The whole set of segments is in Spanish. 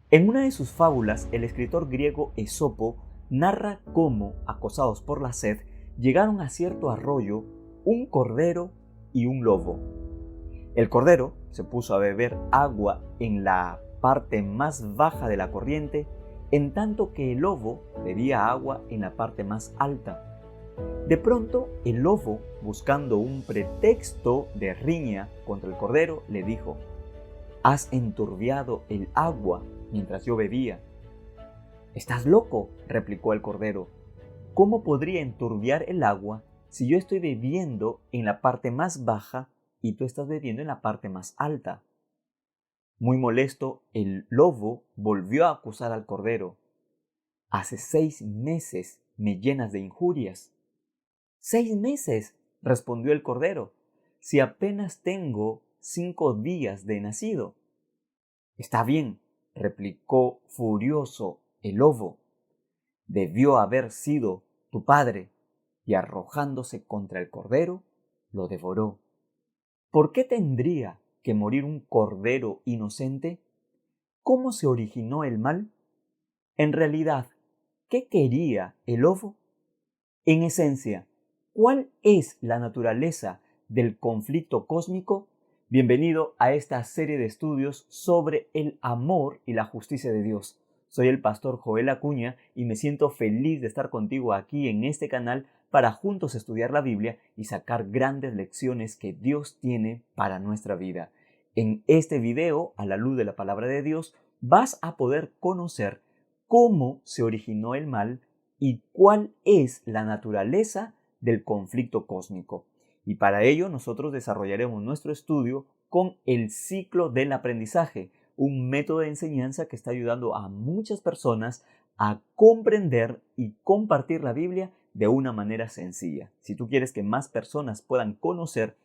En una de sus fábulas, el escritor griego Esopo narra cómo, acosados por la sed, llegaron a cierto arroyo un cordero y un lobo. El cordero se puso a beber agua en la parte más baja de la corriente, en tanto que el lobo bebía agua en la parte más alta. De pronto, el lobo, buscando un pretexto de riña contra el cordero, le dijo: «Has enturbiado el agua mientras yo bebía». «Estás loco», replicó el cordero. «¿Cómo podría enturbiar el agua si yo estoy bebiendo en la parte más baja y tú estás bebiendo en la parte más alta?» Muy molesto, el lobo volvió a acusar al cordero. «Hace 6 meses me llenas de injurias». «¿6 meses?», respondió el cordero, «si apenas tengo 5 días de nacido». «Está bien», replicó furioso el lobo, «debió haber sido tu padre», y arrojándose contra el cordero, lo devoró. ¿Por qué tendría que morir un cordero inocente? ¿Cómo se originó el mal? En realidad, ¿qué quería el lobo? En esencia, ¿cuál es la naturaleza del conflicto cósmico? Bienvenido a esta serie de estudios sobre el amor y la justicia de Dios. Soy el pastor Joel Acuña y me siento feliz de estar contigo aquí en este canal para juntos estudiar la Biblia y sacar grandes lecciones que Dios tiene para nuestra vida. En este video, a la luz de la palabra de Dios, vas a poder conocer cómo se originó el mal y cuál es la naturaleza del conflicto cósmico. Y para ello nosotros desarrollaremos nuestro estudio con el ciclo del aprendizaje, un método de enseñanza que está ayudando a muchas personas a comprender y compartir la Biblia de una manera sencilla. Si tú quieres que más personas puedan conocer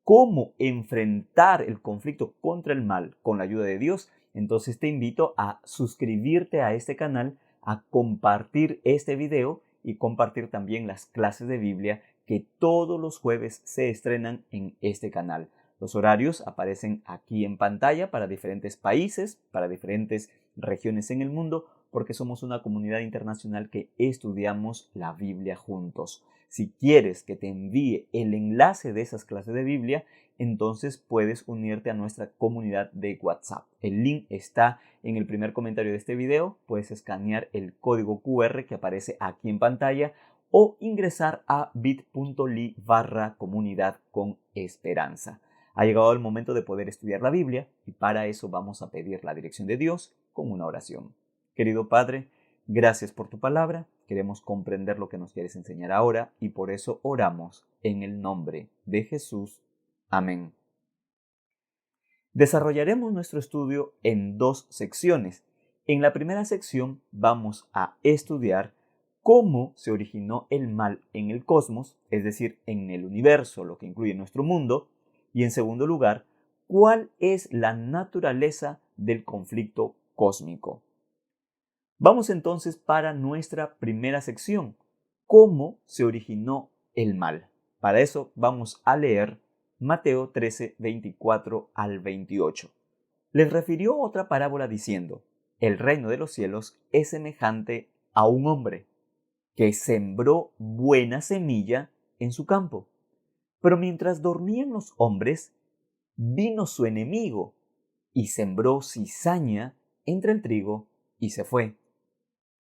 cómo enfrentar el conflicto contra el mal con la ayuda de Dios, entonces te invito a suscribirte a este canal, a compartir este video y compartir también las clases de Biblia que todos los jueves se estrenan en este canal. Los horarios aparecen aquí en pantalla para diferentes países, para diferentes regiones en el mundo, porque somos una comunidad internacional que estudiamos la Biblia juntos. Si quieres que te envíe el enlace de esas clases de Biblia, entonces puedes unirte a nuestra comunidad de WhatsApp. El link está en el primer comentario de este video. Puedes escanear el código QR que aparece aquí en pantalla o ingresar a bit.ly/comunidad con esperanza. Ha llegado el momento de poder estudiar la Biblia y para eso vamos a pedir la dirección de Dios con una oración. Querido Padre, gracias por tu palabra. Queremos comprender lo que nos quieres enseñar ahora y por eso oramos en el nombre de Jesús. Amén. Desarrollaremos nuestro estudio en 2 secciones. En la primera sección vamos a estudiar cómo se originó el mal en el cosmos, es decir, en el universo, lo que incluye nuestro mundo, y en segundo lugar, cuál es la naturaleza del conflicto cósmico. Vamos entonces para nuestra primera sección, cómo se originó el mal. Para eso vamos a leer Mateo 13, 24 al 28. Les refirió otra parábola diciendo: el reino de los cielos es semejante a un hombre que sembró buena semilla en su campo. Pero mientras dormían los hombres, vino su enemigo y sembró cizaña entre el trigo y se fue.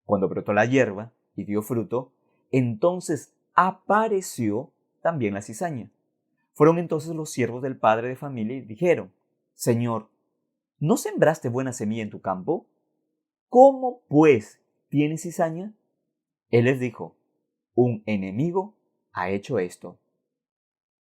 Cuando brotó la hierba y dio fruto, entonces apareció también la cizaña. Fueron entonces los siervos del padre de familia y dijeron: «Señor, ¿no sembraste buena semilla en tu campo? ¿Cómo, pues, tiene cizaña?». Él les dijo: «Un enemigo ha hecho esto».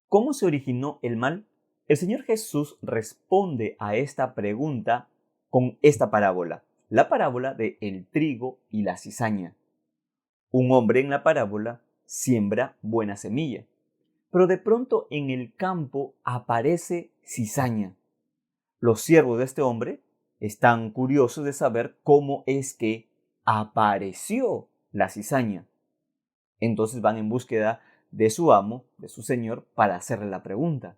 ¿Cómo se originó el mal? El Señor Jesús responde a esta pregunta con esta parábola, la parábola de el trigo y la cizaña. Un hombre en la parábola siembra buena semilla, pero de pronto en el campo aparece cizaña. Los siervos de este hombre están curiosos de saber cómo es que apareció la cizaña. Entonces van en búsqueda de su amo, de su señor, para hacerle la pregunta: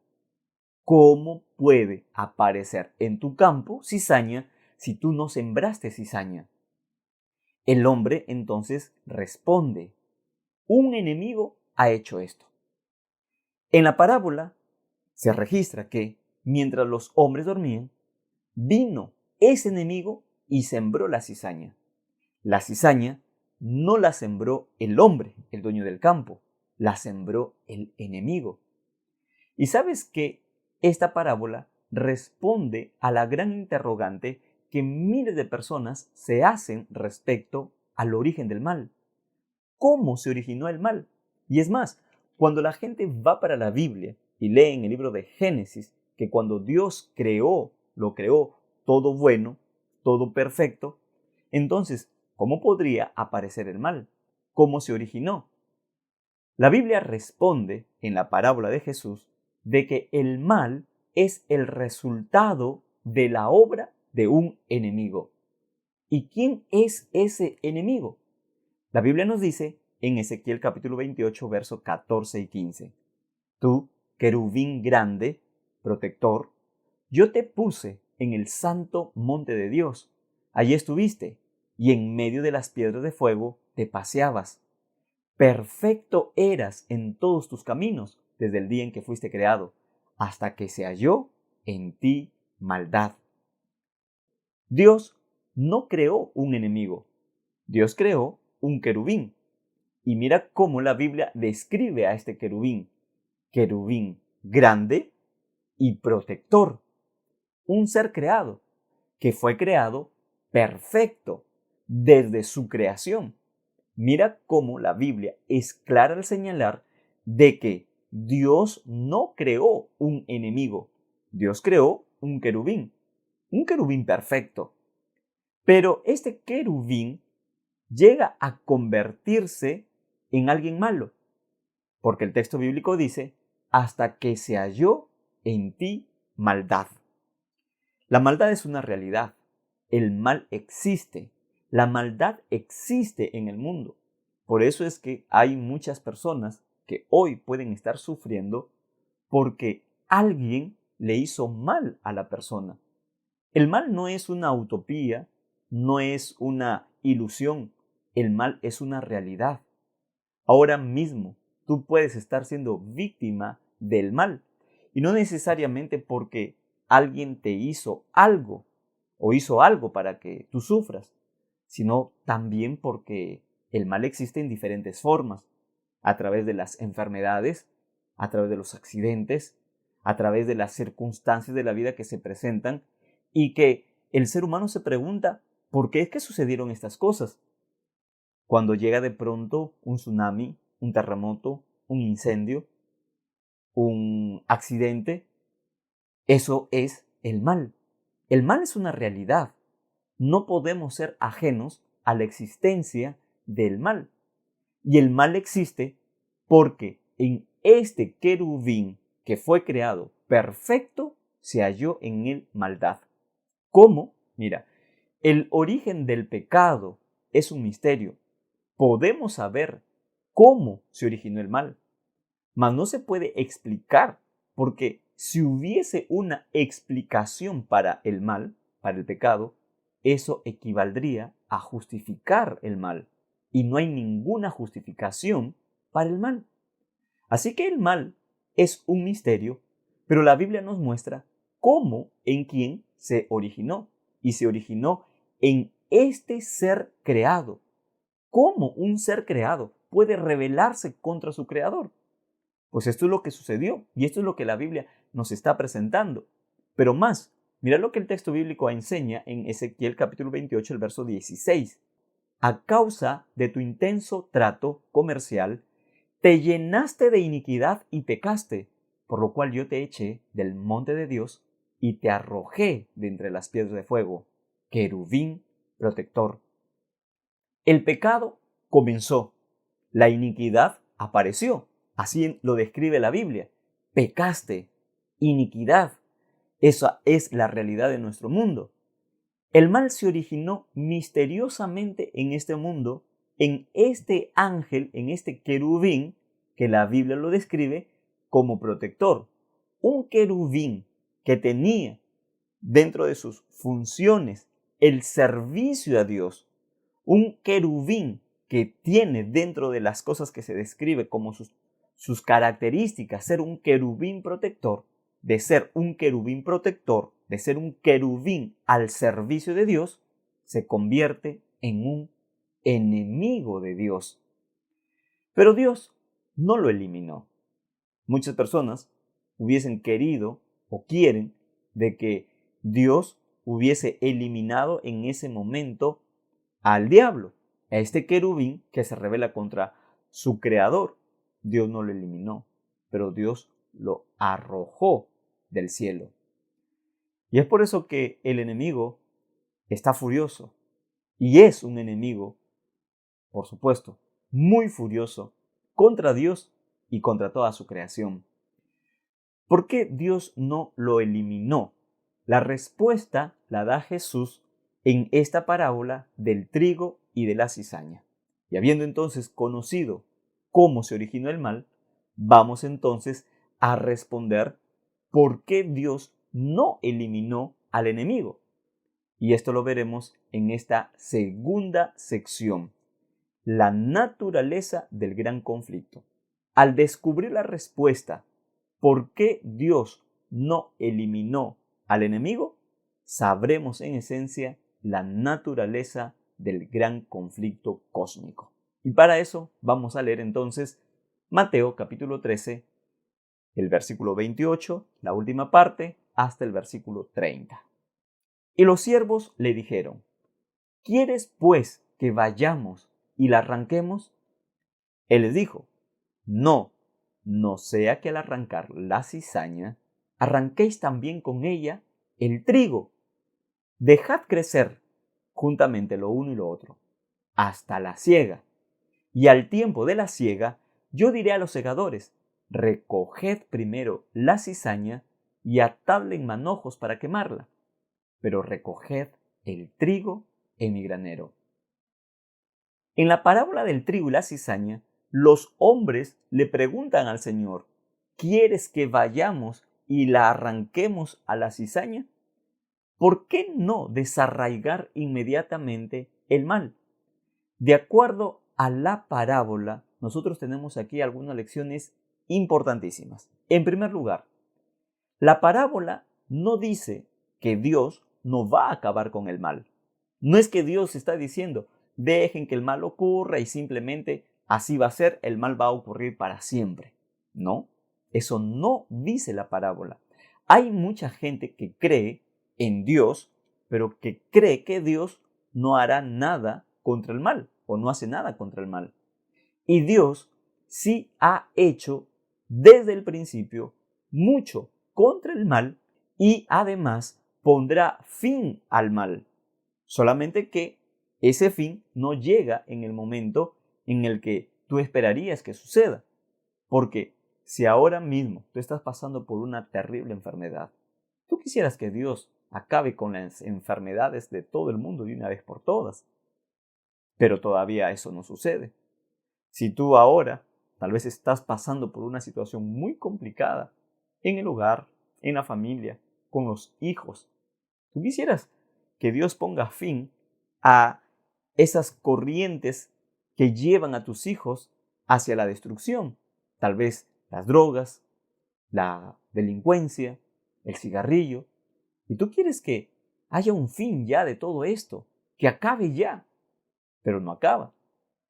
¿cómo puede aparecer en tu campo cizaña si tú no sembraste cizaña? El hombre entonces responde, un enemigo ha hecho esto. En la parábola se registra que mientras los hombres dormían, vino ese enemigo y sembró la cizaña. La cizaña no la sembró el hombre, el dueño del campo, la sembró el enemigo. Y sabes que esta parábola responde a la gran interrogante que miles de personas se hacen respecto al origen del mal. ¿Cómo se originó el mal? Y es más, cuando la gente va para la Biblia y lee en el libro de Génesis que cuando Dios lo creó todo bueno, todo perfecto, entonces, ¿cómo podría aparecer el mal? ¿Cómo se originó? La Biblia responde en la parábola de Jesús de que el mal es el resultado de la obra de un enemigo. ¿Y quién es ese enemigo? La Biblia nos dice en Ezequiel capítulo 28, versos 14 y 15. Tú, querubín grande, protector, yo te puse en el santo monte de Dios. Allí estuviste, y en medio de las piedras de fuego te paseabas. Perfecto eras en todos tus caminos desde el día en que fuiste creado, hasta que se halló en ti maldad. Dios no creó un enemigo, Dios creó un querubín. Y mira cómo la Biblia describe a este querubín. Querubín grande y protector. Un ser creado, que fue creado perfecto desde su creación. Mira cómo la Biblia es clara al señalar de que Dios no creó un enemigo. Dios creó un querubín perfecto. Pero este querubín llega a convertirse en alguien malo, porque el texto bíblico dice, hasta que se halló en ti maldad. La maldad es una realidad, el mal existe, la maldad existe en el mundo. Por eso es que hay muchas personas que hoy pueden estar sufriendo porque alguien le hizo mal a la persona. El mal no es una utopía, no es una ilusión, el mal es una realidad. Ahora mismo tú puedes estar siendo víctima del mal y no necesariamente porque alguien te hizo algo o hizo algo para que tú sufras, sino también porque el mal existe en diferentes formas, a través de las enfermedades, a través de los accidentes, a través de las circunstancias de la vida que se presentan y que el ser humano se pregunta, ¿por qué es que sucedieron estas cosas? Cuando llega de pronto un tsunami, un terremoto, un incendio, un accidente, eso es el mal. El mal es una realidad. No podemos ser ajenos a la existencia del mal. Y el mal existe porque en este querubín que fue creado perfecto se halló en él maldad. ¿Cómo? Mira, el origen del pecado es un misterio. Podemos saber cómo se originó el mal, mas no se puede explicar, porque si hubiese una explicación para el mal, para el pecado, eso equivaldría a justificar el mal, y no hay ninguna justificación para el mal. Así que el mal es un misterio, pero la Biblia nos muestra cómo, en quién se originó, y se originó en este ser creado. ¿Cómo un ser creado puede rebelarse contra su creador? Pues esto es lo que sucedió y esto es lo que la Biblia nos está presentando. Pero más, mira lo que el texto bíblico enseña en Ezequiel capítulo 28, el verso 16. A causa de tu intenso trato comercial, te llenaste de iniquidad y pecaste, por lo cual yo te eché del monte de Dios y te arrojé de entre las piedras de fuego, querubín protector. El pecado comenzó, la iniquidad apareció, así lo describe la Biblia. Pecaste, iniquidad, esa es la realidad de nuestro mundo. El mal se originó misteriosamente en este mundo, en este ángel, en este querubín, que la Biblia lo describe como protector. Un querubín que tenía dentro de sus funciones el servicio a Dios. Un querubín que tiene dentro de las cosas que se describe como sus características, ser un querubín protector, de ser un querubín protector, de ser un querubín al servicio de Dios, se convierte en un enemigo de Dios. Pero Dios no lo eliminó. Muchas personas hubiesen querido o quieren de que Dios hubiese eliminado en ese momento al diablo, a este querubín que se rebela contra su creador. Dios no lo eliminó, pero Dios lo arrojó del cielo. Y es por eso que el enemigo está furioso. Y es un enemigo, por supuesto, muy furioso contra Dios y contra toda su creación. ¿Por qué Dios no lo eliminó? La respuesta la da Jesús en esta parábola del trigo y de la cizaña. Y habiendo entonces conocido cómo se originó el mal, vamos entonces a responder por qué Dios no eliminó al enemigo. Y esto lo veremos en esta segunda sección, la naturaleza del gran conflicto. Al descubrir la respuesta, ¿por qué Dios no eliminó al enemigo? Sabremos en esencia la naturaleza del gran conflicto cósmico. Y para eso vamos a leer entonces Mateo capítulo 13, el versículo 28, la última parte, hasta el versículo 30. Y los siervos le dijeron: ¿quieres pues que vayamos y la arranquemos? Él les dijo: no sea que al arrancar la cizaña, arranquéis también con ella el trigo. Dejad crecer juntamente lo uno y lo otro, hasta la siega. Y al tiempo de la siega, yo diré a los segadores: recoged primero la cizaña y atadla en manojos para quemarla, pero recoged el trigo en mi granero. En la parábola del trigo y la cizaña, los hombres le preguntan al Señor: ¿quieres que vayamos y la arranquemos a la cizaña? ¿Por qué no desarraigar inmediatamente el mal? De acuerdo a la parábola, nosotros tenemos aquí algunas lecciones importantísimas. En primer lugar, la parábola no dice que Dios no va a acabar con el mal. No es que Dios está diciendo: dejen que el mal ocurra y simplemente así va a ser, el mal va a ocurrir para siempre. No, eso no dice la parábola. Hay mucha gente que cree en Dios, pero que cree que Dios no hará nada contra el mal o no hace nada contra el mal. Y Dios sí ha hecho desde el principio mucho contra el mal y además pondrá fin al mal. Solamente que ese fin no llega en el momento en el que tú esperarías que suceda. Porque si ahora mismo tú estás pasando por una terrible enfermedad, tú quisieras que Dios acabe con las enfermedades de todo el mundo de una vez por todas. Pero todavía eso no sucede. Si tú ahora tal vez estás pasando por una situación muy complicada en el hogar, en la familia, con los hijos, tú quisieras que Dios ponga fin a esas corrientes que llevan a tus hijos hacia la destrucción. Tal vez las drogas, la delincuencia, el cigarrillo. Y tú quieres que haya un fin ya de todo esto, que acabe ya, pero no acaba.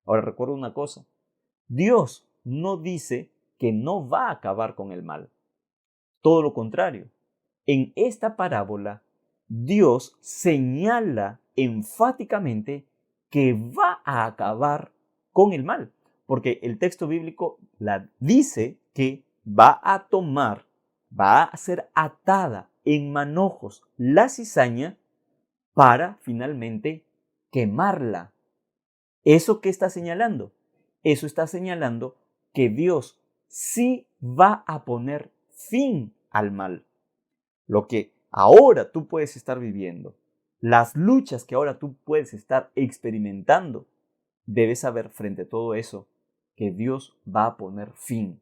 Ahora recuerda una cosa: Dios no dice que no va a acabar con el mal. Todo lo contrario. En esta parábola, Dios señala enfáticamente que va a acabar con el mal, porque el texto bíblico dice que va a ser atada en manojos la cizaña para finalmente quemarla. ¿Eso qué está señalando? Eso está señalando que Dios sí va a poner fin al mal. Lo que ahora tú puedes estar viviendo, las luchas que ahora tú puedes estar experimentando, debes saber frente a todo eso que Dios va a poner fin.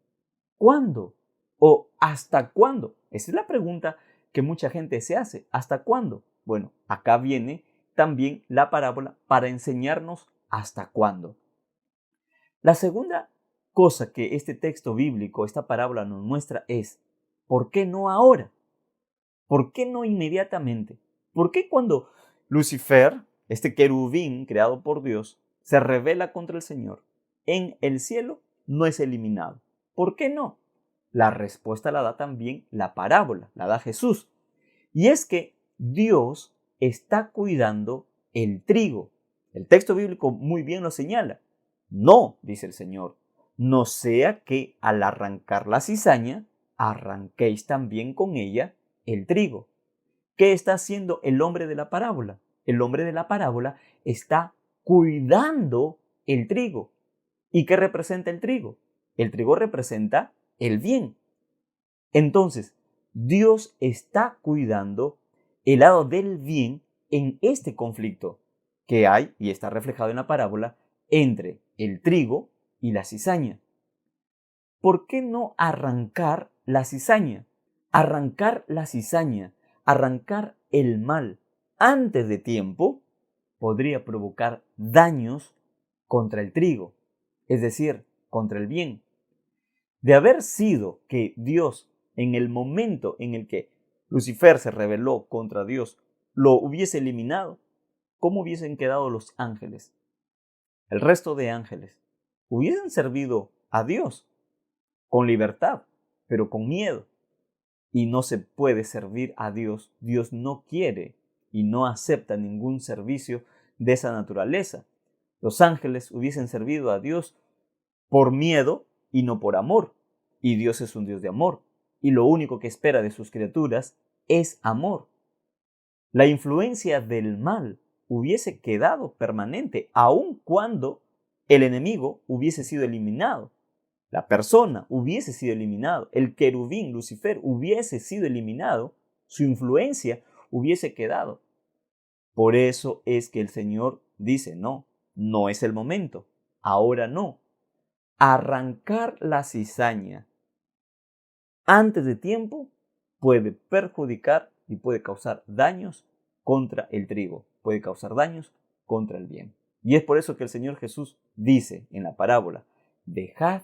¿Cuándo? ¿O hasta cuándo? Esa es la pregunta que mucha gente se hace. ¿Hasta cuándo? Bueno, acá viene también la parábola para enseñarnos hasta cuándo. La segunda cosa que este texto bíblico, esta parábola nos muestra es, ¿por qué no ahora? ¿Por qué no inmediatamente? ¿Por qué cuando Lucifer, este querubín creado por Dios, se rebela contra el Señor, en el cielo no es eliminado? ¿Por qué no? La respuesta la da también la parábola, la da Jesús. Y es que Dios está cuidando el trigo. El texto bíblico muy bien lo señala. No, dice el Señor, no sea que al arrancar la cizaña, arranquéis también con ella el trigo. ¿Qué está haciendo el hombre de la parábola? El hombre de la parábola está cuidando el trigo. ¿Y qué representa el trigo? El trigo representa el bien. Entonces, Dios está cuidando el lado del bien en este conflicto que hay, y está reflejado en la parábola, entre el trigo y la cizaña. ¿Por qué no arrancar la cizaña? Arrancar la cizaña, arrancar el mal antes de tiempo, podría provocar daños contra el trigo, es decir, contra el bien. De haber sido que Dios, en el momento en el que Lucifer se rebeló contra Dios, lo hubiese eliminado, ¿cómo hubiesen quedado los ángeles? El resto de ángeles hubiesen servido a Dios con libertad, pero con miedo. Y no se puede servir a Dios. Dios no quiere y no acepta ningún servicio de esa naturaleza. Los ángeles hubiesen servido a Dios por miedo y no por amor. Y Dios es un Dios de amor. Y lo único que espera de sus criaturas es amor. La influencia del mal hubiese quedado permanente, aun cuando el enemigo hubiese sido eliminado. La persona hubiese sido eliminado, el querubín, Lucifer, hubiese sido eliminado, su influencia hubiese quedado. Por eso es que el Señor dice, no, no es el momento, ahora no. Arrancar la cizaña antes de tiempo puede perjudicar y puede causar daños contra el trigo, puede causar daños contra el bien. Y es por eso que el Señor Jesús dice en la parábola, dejad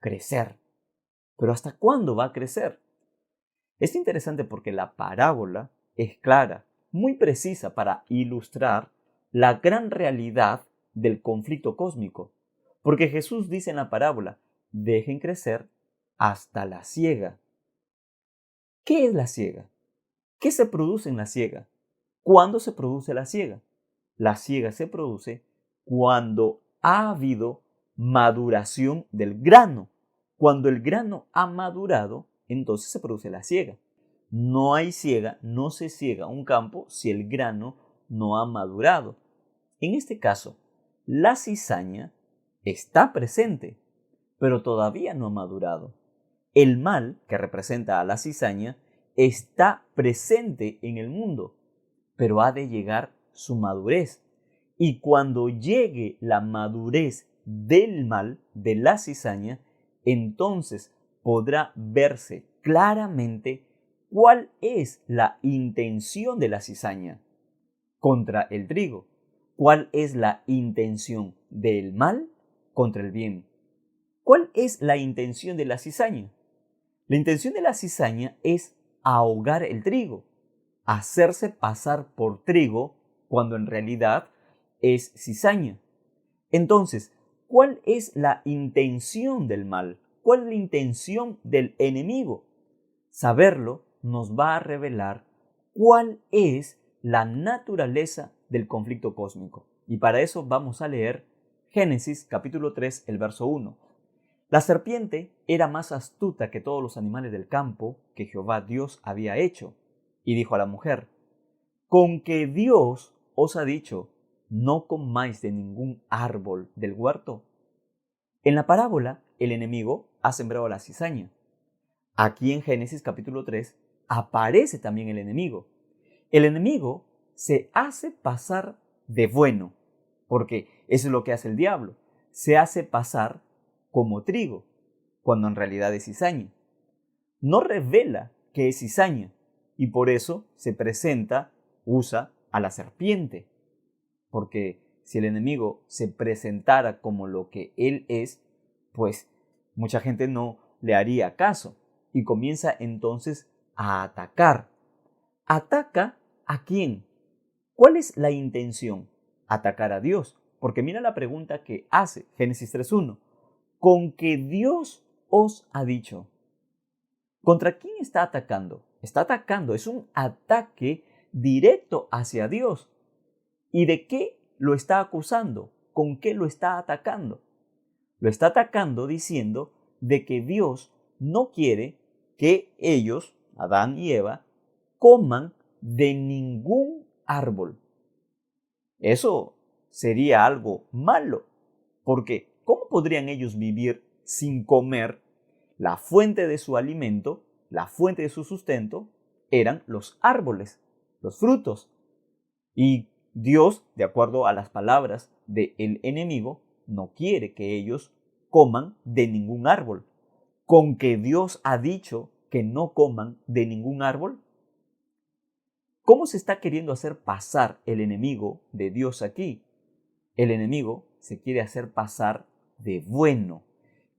crecer. ¿Pero hasta cuándo va a crecer? Es interesante porque la parábola es clara, muy precisa para ilustrar la gran realidad del conflicto cósmico. Porque Jesús dice en la parábola, dejen crecer hasta la siega. ¿Qué es la siega? ¿Qué se produce en la siega? ¿Cuándo se produce la siega? La siega se produce cuando ha habido maduración del grano. Cuando el grano ha madurado, entonces se produce la siega. No hay siega, no se siega un campo si el grano no ha madurado. En este caso, la cizaña está presente, pero todavía no ha madurado. El mal, que representa a la cizaña, está presente en el mundo, pero ha de llegar su madurez. Y cuando llegue la madurez del mal, de la cizaña, entonces podrá verse claramente cuál es la intención de la cizaña contra el trigo, cuál es la intención del mal contra el bien. ¿Cuál es la intención de la cizaña? La intención de la cizaña es ahogar el trigo, hacerse pasar por trigo cuando en realidad es cizaña. Entonces, ¿cuál es la intención del mal? ¿Cuál es la intención del enemigo? Saberlo nos va a revelar cuál es la naturaleza del conflicto cósmico. Y para eso vamos a leer Génesis capítulo 3, el verso 1. La serpiente era más astuta que todos los animales del campo que Jehová Dios había hecho. Y dijo a la mujer, con que Dios os ha dicho, no comáis de ningún árbol del huerto. En la parábola, el enemigo ha sembrado la cizaña. Aquí en Génesis capítulo 3 aparece también el enemigo. El enemigo se hace pasar de bueno, porque eso es lo que hace el diablo. Se hace pasar como trigo, cuando en realidad es cizaña. No revela que es cizaña y por eso se presenta, usa a la serpiente. porque si el enemigo se presentara como lo que él es, pues mucha gente no le haría caso y comienza entonces a atacar. ¿Ataca a quién? ¿Cuál es la intención? Atacar a Dios. Porque mira la pregunta que hace Génesis 3.1. ¿Con que Dios os ha dicho? ¿Contra quién está atacando? Está atacando, es un ataque directo hacia Dios. ¿Y de qué lo está acusando? ¿Con qué lo está atacando? Lo está atacando diciendo de que Dios no quiere que ellos, Adán y Eva, coman de ningún árbol. Eso sería algo malo, porque ¿cómo podrían ellos vivir sin comer? La fuente de su alimento, la fuente de su sustento, eran los árboles, los frutos. Y Dios, de acuerdo a las palabras del enemigo, no quiere que ellos coman de ningún árbol. ¿Con que Dios ha dicho que no coman de ningún árbol? ¿Cómo se está queriendo hacer pasar el enemigo de Dios aquí? El enemigo se quiere hacer pasar de bueno,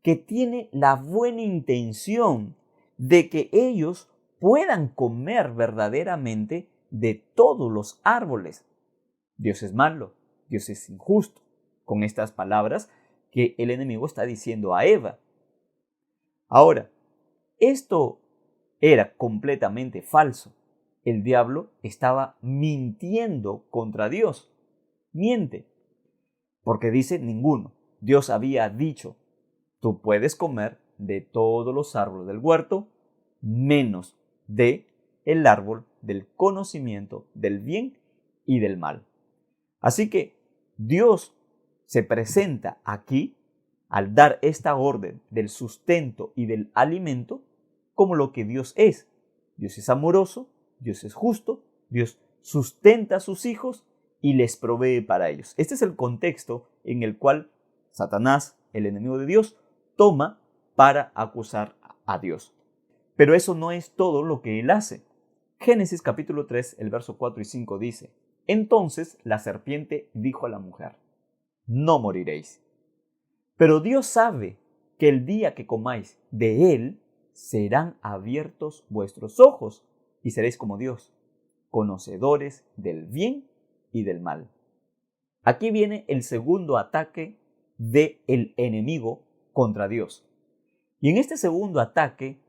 que tiene la buena intención de que ellos puedan comer verdaderamente de todos los árboles. Dios es malo, Dios es injusto, con estas palabras que el enemigo está diciendo a Eva. Ahora, esto era completamente falso. El diablo estaba mintiendo contra Dios. Miente, porque dice ninguno. Dios había dicho, tú puedes comer de todos los árboles del huerto, menos de el árbol del conocimiento del bien y del mal. Así que Dios se presenta aquí al dar esta orden del sustento y del alimento como lo que Dios es. Dios es amoroso, Dios es justo, Dios sustenta a sus hijos y les provee para ellos. Este es el contexto en el cual Satanás, el enemigo de Dios, toma para acusar a Dios. Pero eso no es todo lo que él hace. Génesis capítulo 3, el verso 4 y 5 dice, entonces la serpiente dijo a la mujer, no moriréis. Pero Dios sabe que el día que comáis de él, serán abiertos vuestros ojos y seréis como Dios, conocedores del bien y del mal. Aquí viene el segundo ataque del enemigo contra Dios. Y en este segundo ataque,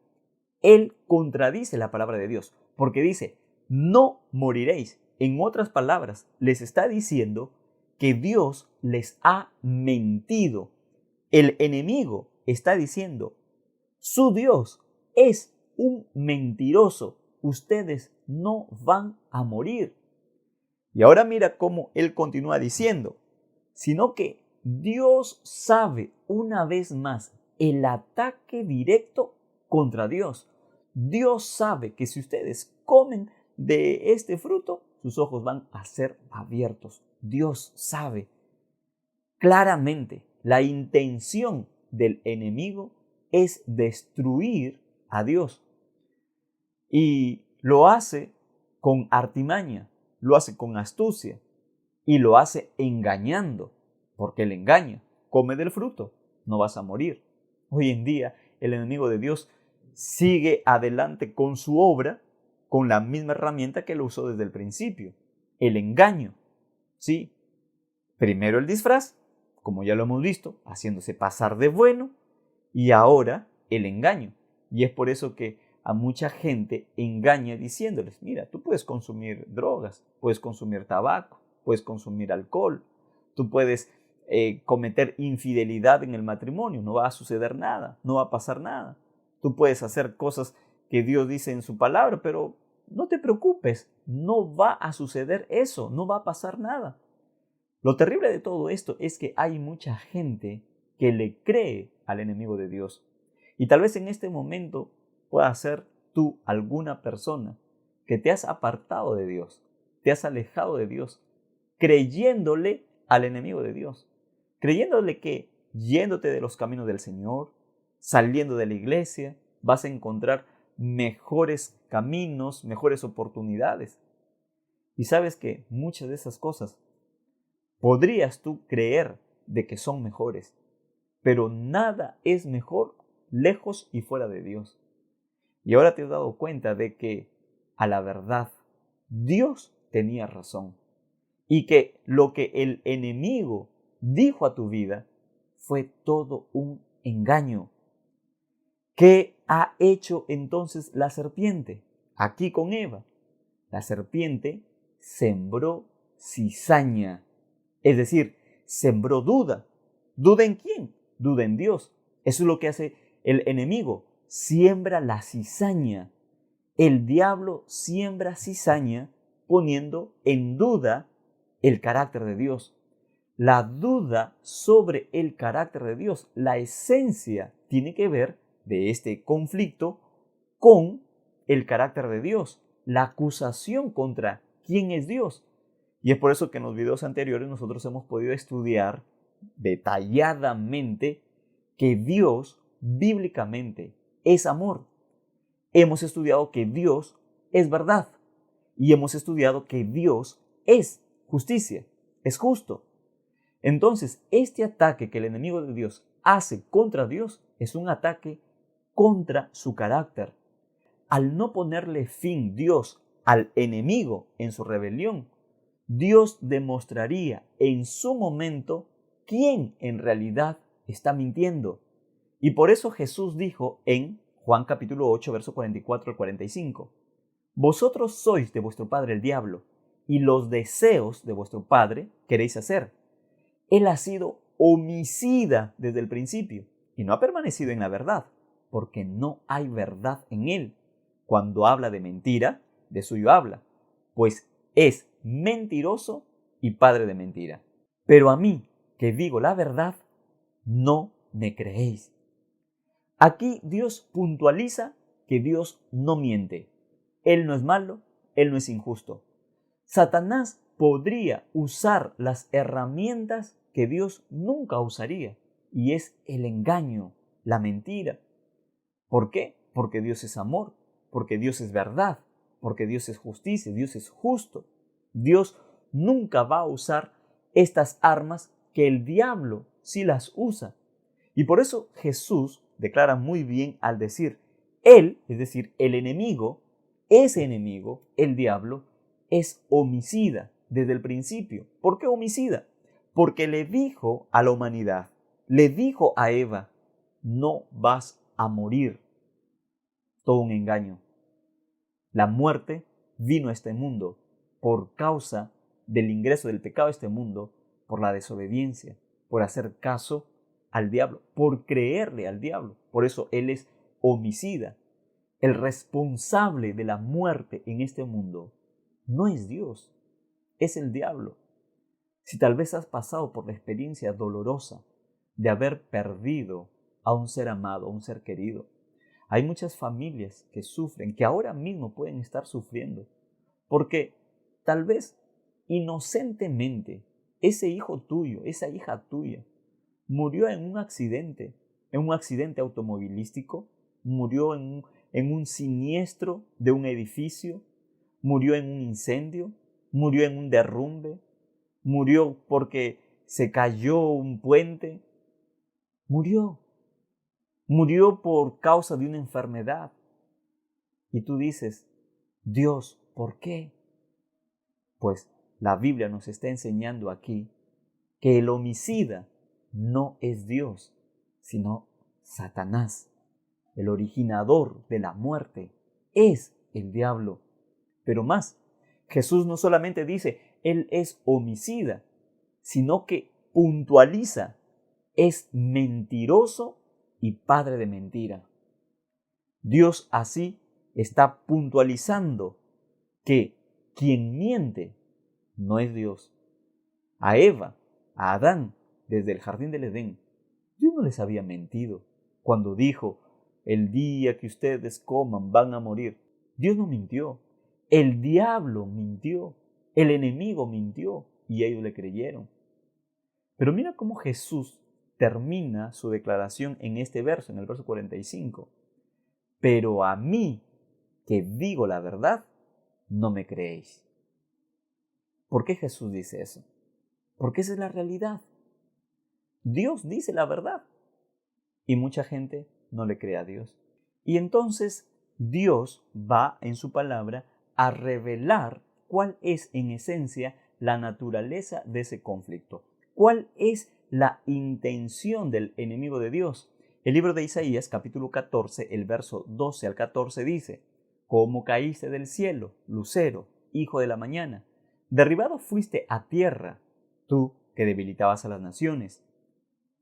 él contradice la palabra de Dios, porque dice, no moriréis. En otras palabras, les está diciendo que Dios les ha mentido. El enemigo está diciendo, su Dios es un mentiroso. Ustedes no van a morir. Y ahora mira cómo él continúa diciendo, sino que Dios sabe una vez más el ataque directo contra Dios. Dios sabe que si ustedes comen de este fruto, sus ojos van a ser abiertos. Dios sabe claramente la intención del enemigo es destruir a Dios. Y lo hace con artimaña, lo hace con astucia y lo hace engañando, porque él engaña. Come del fruto, no vas a morir. Hoy en día el enemigo de Dios sigue adelante con su obra con la misma herramienta que lo usó desde el principio, el engaño. Sí, primero el disfraz, como ya lo hemos visto, haciéndose pasar de bueno, y ahora el engaño. Y es por eso que a mucha gente engaña diciéndoles, mira, tú puedes consumir drogas, puedes consumir tabaco, puedes consumir alcohol, tú puedes cometer infidelidad en el matrimonio, no va a suceder nada, no va a pasar nada. Tú puedes hacer cosas que Dios dice en su palabra, pero no te preocupes, no va a suceder eso, no va a pasar nada. Lo terrible de todo esto es que hay mucha gente que le cree al enemigo de Dios. Y tal vez en este momento pueda ser tú alguna persona que te has apartado de Dios, te has alejado de Dios, creyéndole al enemigo de Dios, creyéndole que yéndote de los caminos del Señor, saliendo de la iglesia, vas a encontrar mejores caminos, mejores oportunidades. Y sabes que muchas de esas cosas Podrías tú creer de que son mejores, pero nada es mejor lejos y fuera de Dios. Y ahora te has dado cuenta de que, a la verdad, Dios tenía razón y que lo que el enemigo dijo a tu vida fue todo un engaño. ¿Qué ha hecho entonces la serpiente? Aquí con Eva. La serpiente sembró cizaña, es decir, sembró duda. ¿Duda en quién? Duda en Dios. Eso es lo que hace el enemigo. Siembra la cizaña. El diablo siembra cizaña poniendo en duda el carácter de Dios. La duda sobre el carácter de Dios, la esencia tiene que ver de este conflicto con el carácter de Dios, la acusación contra quién es Dios. Y es por eso que en los videos anteriores nosotros hemos podido estudiar detalladamente que Dios bíblicamente es amor. Hemos estudiado que Dios es verdad y hemos estudiado que Dios es justicia, es justo. Entonces, este ataque que el enemigo de Dios hace contra Dios es un ataque contra su carácter. Al no ponerle fin Dios al enemigo en su rebelión, Dios demostraría en su momento quién en realidad está mintiendo. Y por eso Jesús dijo en Juan capítulo 8, verso 44 al 45, vosotros sois de vuestro padre el diablo, y los deseos de vuestro padre queréis hacer. Él ha sido homicida desde el principio y no ha permanecido en la verdad, porque no hay verdad en él. Cuando habla de mentira, de suyo habla, pues es mentiroso y padre de mentira. Pero a mí, que digo la verdad, no me creéis. Aquí Dios puntualiza que Dios no miente. Él no es malo, Él no es injusto. Satanás podría usar las herramientas que Dios nunca usaría, y es el engaño, la mentira. ¿Por qué? Porque Dios es amor, porque Dios es verdad, porque Dios es justicia, Dios es justo. Dios nunca va a usar estas armas que el diablo sí las usa. Y por eso Jesús declara muy bien al decir, él, es decir, el enemigo, ese enemigo, el diablo, es homicida desde el principio. ¿Por qué homicida? Porque le dijo a la humanidad, le dijo a Eva, no vas a morir. Todo un engaño. La muerte vino a este mundo por causa del ingreso del pecado a este mundo, por la desobediencia, por hacer caso al diablo, por creerle al diablo. Por eso él es homicida. El responsable de la muerte en este mundo no es Dios, es el diablo. Si tal vez has pasado por la experiencia dolorosa de haber perdido a un ser amado, a un ser querido, hay muchas familias que sufren, que ahora mismo pueden estar sufriendo, porque tal vez inocentemente ese hijo tuyo, esa hija tuya, murió en un accidente automovilístico, murió en un siniestro de un edificio, murió en un incendio, murió en un derrumbe, murió porque se cayó un puente, murió por causa de una enfermedad. Y tú dices, Dios, ¿por qué? Pues la Biblia nos está enseñando aquí que el homicida no es Dios, sino Satanás. El originador de la muerte es el diablo. Pero más, Jesús no solamente dice, Él es homicida, sino que puntualiza, es mentiroso y padre de mentira. Dios así está puntualizando que quien miente no es Dios. A Eva, a Adán, desde el jardín del Edén, Dios no les había mentido cuando dijo, el día que ustedes coman van a morir. Dios no mintió. El diablo mintió. El enemigo mintió y ellos le creyeron. Pero mira cómo Jesús termina su declaración en este verso, en el verso 45. Pero a mí, que digo la verdad, no me creéis. ¿Por qué Jesús dice eso? porque esa es la realidad. Dios dice la verdad y mucha gente no le cree a Dios. Y entonces Dios va en su palabra a revelar cuál es en esencia la naturaleza de ese conflicto. ¿Cuál es la intención del enemigo de Dios? El libro de Isaías, capítulo 14, el verso 12 al 14 dice: «Como caíste del cielo, lucero, hijo de la mañana, derribado fuiste a tierra, tú que debilitabas a las naciones.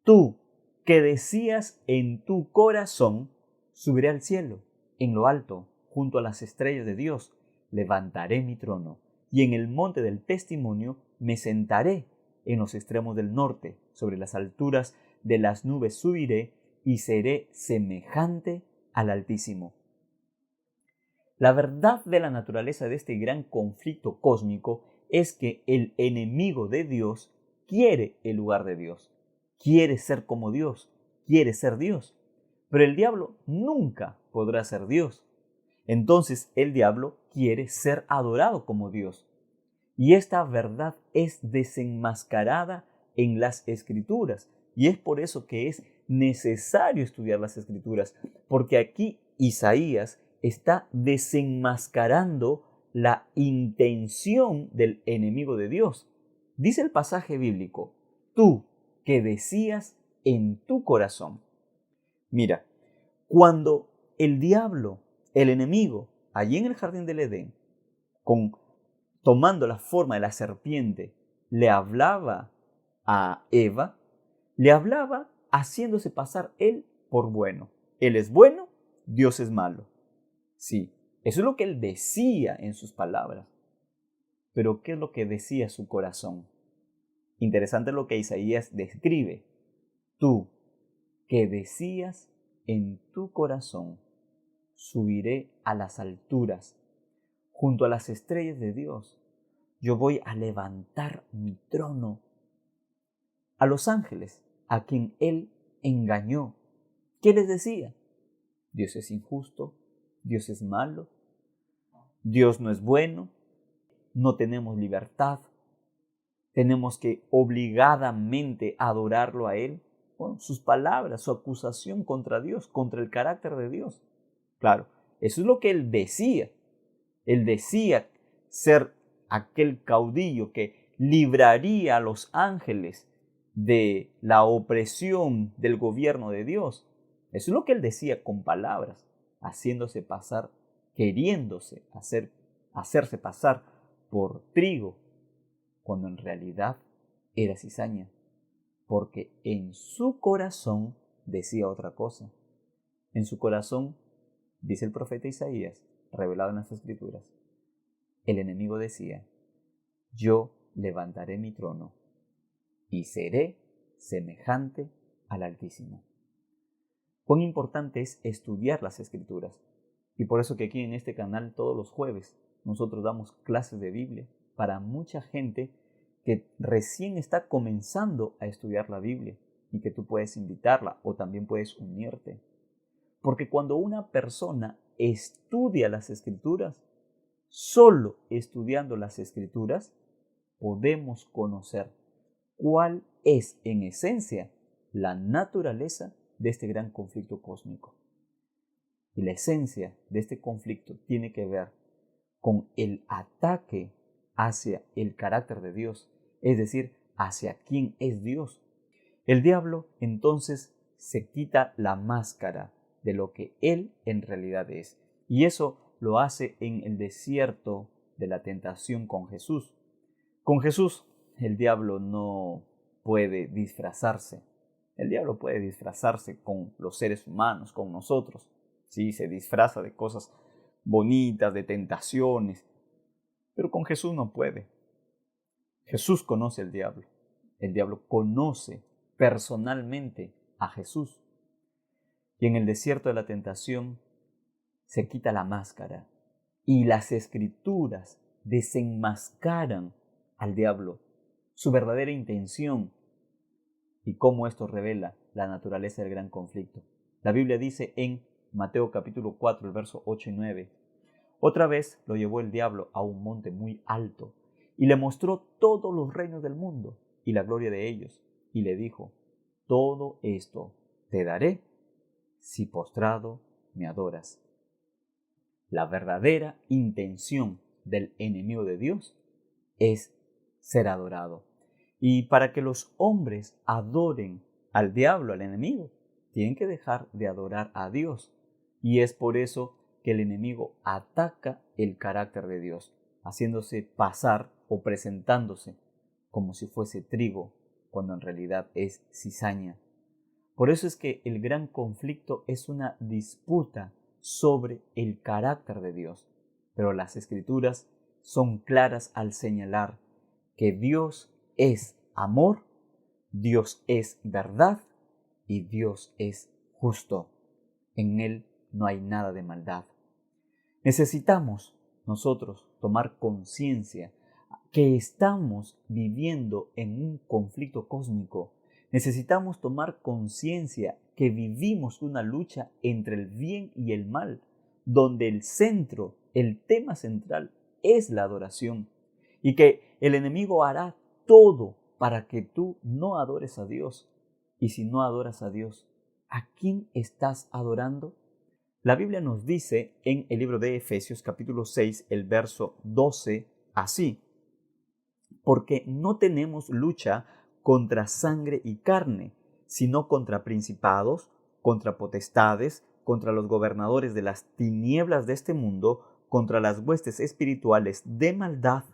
Tú que decías en tu corazón, subiré al cielo, en lo alto, junto a las estrellas de Dios, levantaré mi trono, y en el monte del testimonio me sentaré, en los extremos del norte, sobre las alturas de las nubes subiré, y seré semejante al Altísimo». La verdad de la naturaleza de este gran conflicto cósmico es que el enemigo de Dios quiere el lugar de Dios, quiere ser como Dios, quiere ser Dios, pero el diablo nunca podrá ser Dios. Entonces el diablo quiere ser adorado como Dios. Y esta verdad es desenmascarada en las Escrituras. Y es por eso que es necesario estudiar las Escrituras, porque aquí Isaías está desenmascarando la intención del enemigo de Dios. Dice el pasaje bíblico: «Tú que decías en tu corazón». Mira, cuando el diablo, el enemigo, allí en el jardín del Edén, tomando la forma de la serpiente, le hablaba a Eva, le hablaba haciéndose pasar él por bueno. Él es bueno, Dios es malo. Sí, eso es lo que él decía en sus palabras. Pero ¿qué es lo que decía su corazón? Interesante lo que Isaías describe. Tú que decías en tu corazón, subiré a las alturas, junto a las estrellas de Dios. Yo voy a levantar mi trono. A los ángeles, a quien él engañó, ¿qué les decía? Dios es injusto, Dios es malo, Dios no es bueno, no tenemos libertad, tenemos que obligadamente adorarlo a Él. Bueno, sus palabras, su acusación contra Dios, contra el carácter de Dios. Claro, eso es lo que él decía. Él decía ser aquel caudillo que libraría a los ángeles de la opresión del gobierno de Dios. Eso es lo que él decía con palabras, haciéndose pasar, queriéndose hacerse pasar por trigo, cuando en realidad era cizaña, porque en su corazón decía otra cosa. En su corazón, dice el profeta Isaías, revelado en las Escrituras, el enemigo decía: yo levantaré mi trono y seré semejante al Altísimo. Cuán importante es estudiar las Escrituras. Y por eso que aquí en este canal todos los jueves nosotros damos clases de Biblia para mucha gente que recién está comenzando a estudiar la Biblia y que tú puedes invitarla o también puedes unirte. Porque cuando una persona estudia las Escrituras, solo estudiando las Escrituras, podemos conocer cuál es en esencia la naturaleza de este gran conflicto cósmico. Y la esencia de este conflicto tiene que ver con el ataque hacia el carácter de Dios, es decir, hacia quién es Dios. El diablo entonces se quita la máscara de lo que él en realidad es. Y eso lo hace en el desierto de la tentación con Jesús. Con Jesús el diablo no puede disfrazarse. El diablo puede disfrazarse con los seres humanos, con nosotros. Sí, se disfraza de cosas bonitas, de tentaciones. Pero con Jesús no puede. Jesús conoce al diablo. El diablo conoce personalmente a Jesús. Y en el desierto de la tentación se quita la máscara y las Escrituras desenmascaran al diablo, su verdadera intención y cómo esto revela la naturaleza del gran conflicto. La Biblia dice en Mateo capítulo 4, el verso 8 y 9, otra vez lo llevó el diablo a un monte muy alto y le mostró todos los reinos del mundo y la gloria de ellos. Y le dijo: todo esto te daré si postrado me adoras. La verdadera intención del enemigo de Dios es ser adorado. Y para que los hombres adoren al diablo, al enemigo, tienen que dejar de adorar a Dios. Y es por eso que el enemigo ataca el carácter de Dios, haciéndose pasar o presentándose como si fuese trigo, cuando en realidad es cizaña. Por eso es que el gran conflicto es una disputa sobre el carácter de Dios. Pero las Escrituras son claras al señalar que Dios es amor, Dios es verdad y Dios es justo. En Él no hay nada de maldad. Necesitamos nosotros tomar conciencia que estamos viviendo en un conflicto cósmico. Necesitamos tomar conciencia que vivimos una lucha entre el bien y el mal, donde el centro, el tema central es la adoración, y que el enemigo hará todo para que tú no adores a Dios. Y si no adoras a Dios, ¿a quién estás adorando? La Biblia nos dice en el libro de Efesios capítulo 6, el verso 12, así: porque no tenemos lucha contra sangre y carne, sino contra principados, contra potestades, contra los gobernadores de las tinieblas de este mundo, contra las huestes espirituales de maldad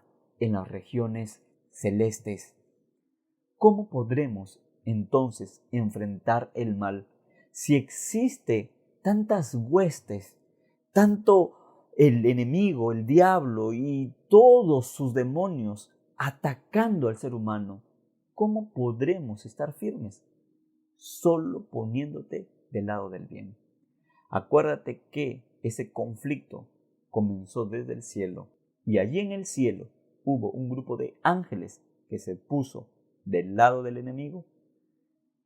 en las regiones celestes. ¿Cómo podremos entonces enfrentar el mal si existe tantas huestes, tanto el enemigo, el diablo y todos sus demonios atacando al ser humano? ¿Cómo podremos estar firmes? Solo poniéndote del lado del bien. Acuérdate que ese conflicto comenzó desde el cielo, y allí en el cielo hubo un grupo de ángeles que se puso del lado del enemigo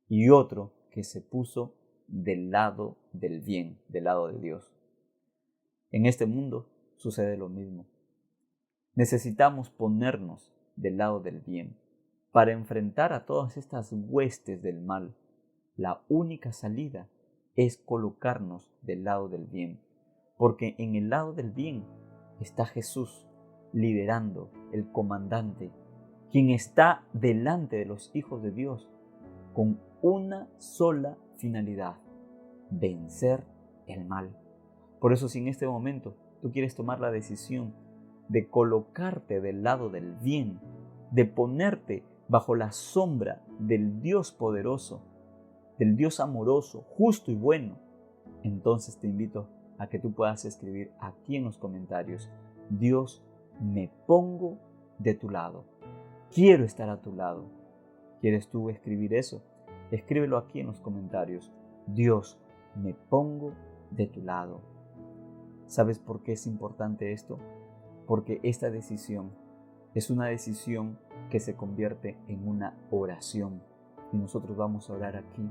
y otro que se puso del lado del bien, del lado de Dios. En este mundo sucede lo mismo. Necesitamos ponernos del lado del bien para enfrentar a todas estas huestes del mal. La única salida es colocarnos del lado del bien, porque en el lado del bien está Jesús liderando, el comandante, quien está delante de los hijos de Dios con una sola finalidad: vencer el mal. Por eso, si en este momento tú quieres tomar la decisión de colocarte del lado del bien, de ponerte bajo la sombra del Dios poderoso, del Dios amoroso, justo y bueno, entonces te invito a que tú puedas escribir aquí en los comentarios: Dios, me pongo de tu lado. Quiero estar a tu lado. ¿Quieres tú escribir eso? Escríbelo aquí en los comentarios: Dios, me pongo de tu lado. ¿Sabes por qué es importante esto? Porque esta decisión es una decisión que se convierte en una oración. Y nosotros vamos a orar aquí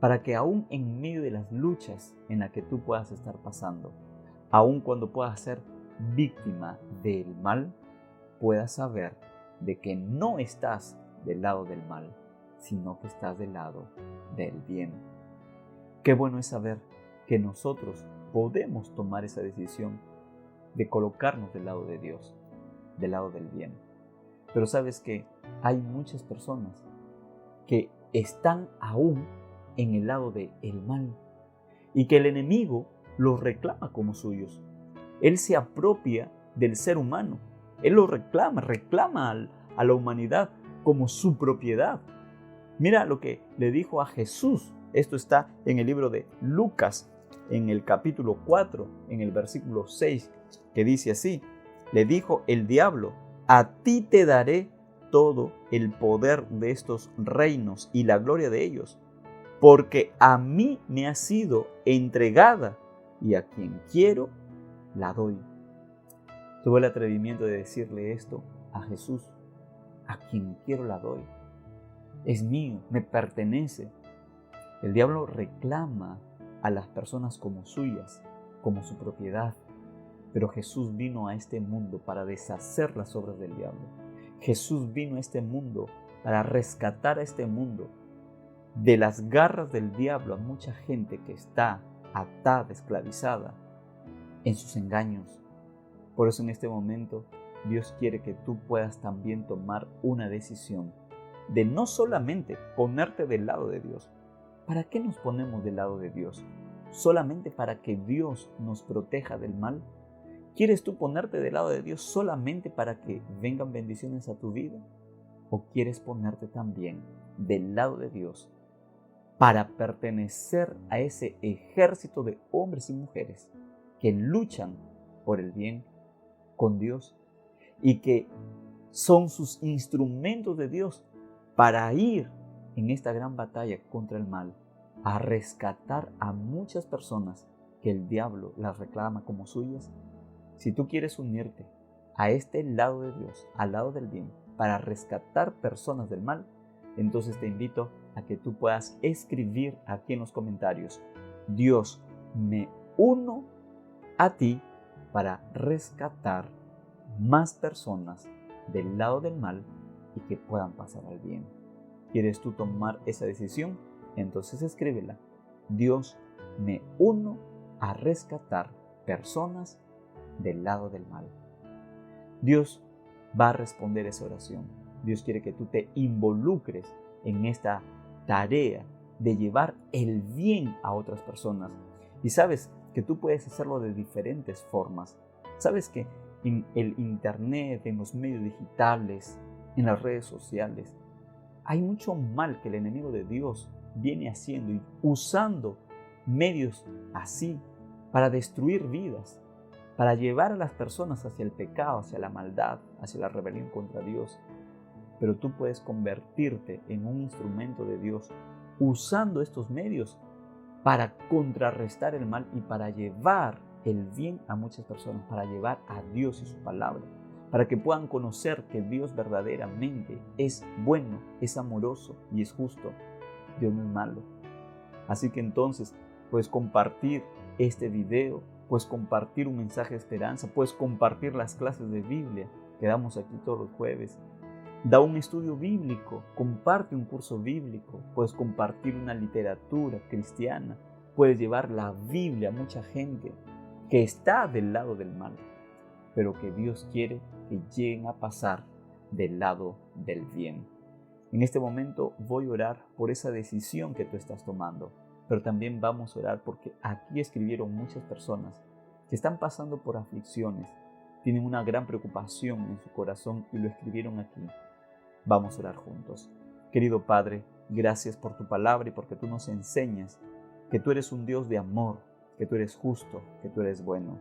para que aún en medio de las luchas en las que tú puedas estar pasando, aún cuando puedas ser víctima del mal, puedas saber de que no estás del lado del mal, sino que estás del lado del bien. Qué bueno es saber que nosotros podemos tomar esa decisión de colocarnos del lado de Dios, del lado del bien. Pero sabes que hay muchas personas que están aún en el lado del mal y que el enemigo los reclama como suyos. Él se apropia del ser humano. Él lo reclama a la humanidad como su propiedad. Mira lo que le dijo a Jesús. Esto está en el libro de Lucas, en el capítulo 4, en el versículo 6, que dice así: le dijo el diablo: a ti te daré todo el poder de estos reinos y la gloria de ellos, porque a mí me ha sido entregada y a quien quiero la doy. Tuve el atrevimiento de decirle esto a Jesús: a quien quiero la doy. Es mío, me pertenece. El diablo reclama a las personas como suyas, como su propiedad. Pero Jesús vino a este mundo para deshacer las obras del diablo. Jesús vino a este mundo para rescatar a este mundo de las garras del diablo, a mucha gente que está atada, esclavizada en sus engaños. Por eso en este momento Dios quiere que tú puedas también tomar una decisión de no solamente ponerte del lado de Dios. ¿Para qué nos ponemos del lado de Dios? ¿Solamente para que Dios nos proteja del mal? ¿Quieres tú ponerte del lado de Dios solamente para que vengan bendiciones a tu vida? ¿O quieres ponerte también del lado de Dios para pertenecer a ese ejército de hombres y mujeres que luchan por el bien con Dios y que son sus instrumentos de Dios para ir en esta gran batalla contra el mal, a rescatar a muchas personas que el diablo las reclama como suyas? Si tú quieres unirte a este lado de Dios, al lado del bien, para rescatar personas del mal, entonces te invito a que tú puedas escribir aquí en los comentarios: Dios, me uno a ti para rescatar más personas del lado del mal y que puedan pasar al bien. ¿Quieres tú tomar esa decisión? Entonces escríbela: Dios, me uno a rescatar personas del lado del mal. Dios va a responder esa oración. Dios quiere que tú te involucres en esta tarea de llevar el bien a otras personas. Y sabes que tú puedes hacerlo de diferentes formas. Sabes que en el internet, en los medios digitales, en las redes sociales, hay mucho mal que el enemigo de Dios viene haciendo y usando medios así para destruir vidas, para llevar a las personas hacia el pecado, hacia la maldad, hacia la rebelión contra Dios. Pero tú puedes convertirte en un instrumento de Dios usando estos medios para contrarrestar el mal y para llevar el bien a muchas personas, para llevar a Dios y su palabra, para que puedan conocer que Dios verdaderamente es bueno, es amoroso y es justo. Dios no es malo. Así que entonces puedes compartir este video, puedes compartir un mensaje de esperanza, puedes compartir las clases de Biblia que damos aquí todos los jueves. Da un estudio bíblico, comparte un curso bíblico, puedes compartir una literatura cristiana, puedes llevar la Biblia a mucha gente que está del lado del mal, pero que Dios quiere que lleguen a pasar del lado del bien. En este momento voy a orar por esa decisión que tú estás tomando, pero también vamos a orar porque aquí escribieron muchas personas que están pasando por aflicciones, tienen una gran preocupación en su corazón y lo escribieron aquí. Vamos a orar juntos. Querido Padre, gracias por tu palabra y porque tú nos enseñas que tú eres un Dios de amor, que tú eres justo, que tú eres bueno.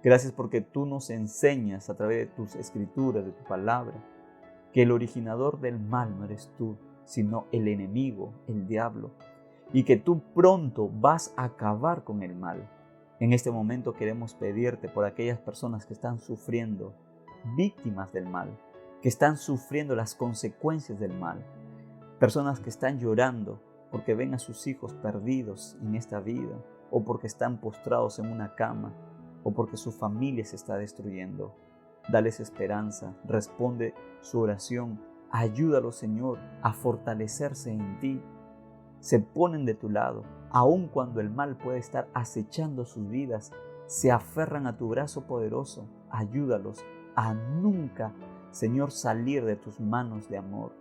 Gracias porque tú nos enseñas a través de tus escrituras, de tu palabra, que el originador del mal no eres tú, sino el enemigo, el diablo, y que tú pronto vas a acabar con el mal. En este momento queremos pedirte por aquellas personas que están sufriendo, víctimas del mal, que están sufriendo las consecuencias del mal, personas que están llorando porque ven a sus hijos perdidos en esta vida, o porque están postrados en una cama, o porque su familia se está destruyendo. Dales esperanza, responde su oración, ayúdalos, Señor, a fortalecerse en ti. Se ponen de tu lado, aun cuando el mal puede estar acechando sus vidas, se aferran a tu brazo poderoso. Ayúdalos a nunca, Señor, salir de tus manos de amor.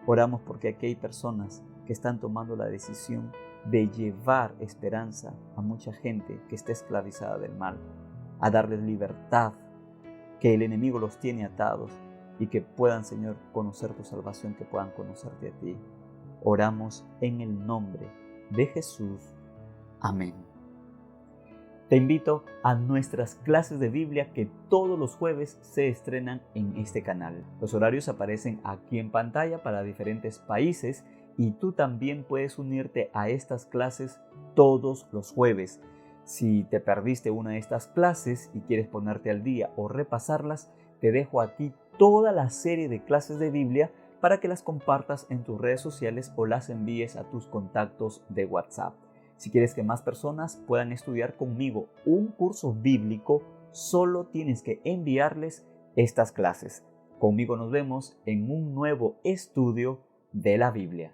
Oramos porque aquí hay personas que están tomando la decisión de llevar esperanza a mucha gente que está esclavizada del mal, a darles libertad, que el enemigo los tiene atados y que puedan, Señor, conocer tu salvación, que puedan conocerte a ti. Oramos en el nombre de Jesús. Amén. Te invito a nuestras clases de Biblia que todos los jueves se estrenan en este canal. Los horarios aparecen aquí en pantalla para diferentes países y tú también puedes unirte a estas clases todos los jueves. Si te perdiste una de estas clases y quieres ponerte al día o repasarlas, te dejo aquí toda la serie de clases de Biblia para que las compartas en tus redes sociales o las envíes a tus contactos de WhatsApp. Si quieres que más personas puedan estudiar conmigo un curso bíblico, solo tienes que enviarles estas clases. Conmigo nos vemos en un nuevo estudio de la Biblia.